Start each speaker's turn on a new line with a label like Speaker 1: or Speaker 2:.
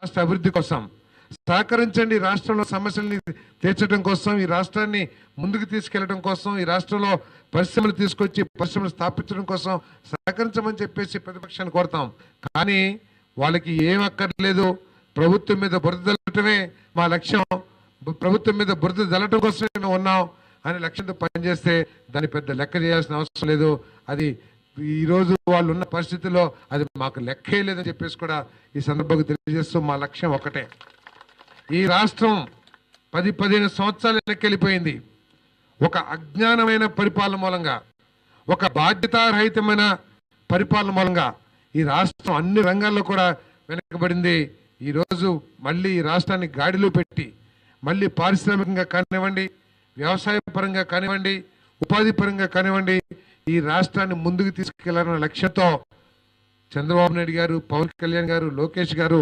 Speaker 1: రాష్ట్ర అభివృద్ధి కోసం సహకరించండి. రాష్ట్రంలో సమస్యల్ని తీర్చడం కోసం, ఈ రాష్ట్రాన్ని ముందుకు తీసుకెళ్లడం కోసం, ఈ రాష్ట్రంలో పరిశ్రమలు తీసుకొచ్చి పరిశ్రమలు స్థాపించడం కోసం సహకరించమని చెప్పేసి ప్రతిపక్షాన్ని కోరుతాం. కానీ వాళ్ళకి ఏం అక్కర్లేదు, ప్రభుత్వం మీద బురద జల్లటమే మా లక్ష్యం, ప్రభుత్వం మీద బురద జల్లటం కోసమే మేము ఉన్నాం అనే లక్ష్యంతో పనిచేస్తే దాన్ని పెద్ద లెక్క చేయాల్సిన అవసరం లేదు. అది ఈరోజు వాళ్ళు ఉన్న పరిస్థితుల్లో అది మాకు లెక్కే లేదని చెప్పేసి కూడా ఈ సందర్భంగా తెలియజేస్తూ మా లక్ష్యం ఒకటే. ఈ రాష్ట్రం 10-15 సంవత్సరాలు వెనక్కెళ్ళిపోయింది. ఒక అజ్ఞానమైన పరిపాలన మూలంగా, ఒక బాధ్యతారహితమైన పరిపాలన మూలంగా ఈ రాష్ట్రం అన్ని రంగాల్లో కూడా వెనకబడింది. ఈరోజు మళ్ళీ ఈ రాష్ట్రాన్ని గాడిలో పెట్టి మళ్ళీ పారిశ్రామికంగా కానివ్వండి, వ్యవసాయ పరంగా కానివ్వండి, ఉపాధి పరంగా కానివ్వండి, ఈ రాష్ట్రాన్ని ముందుకు తీసుకెళ్లాలన్న లక్ష్యంతో చంద్రబాబు నాయుడు గారు, పవన్ కళ్యాణ్ గారు, లోకేష్ గారు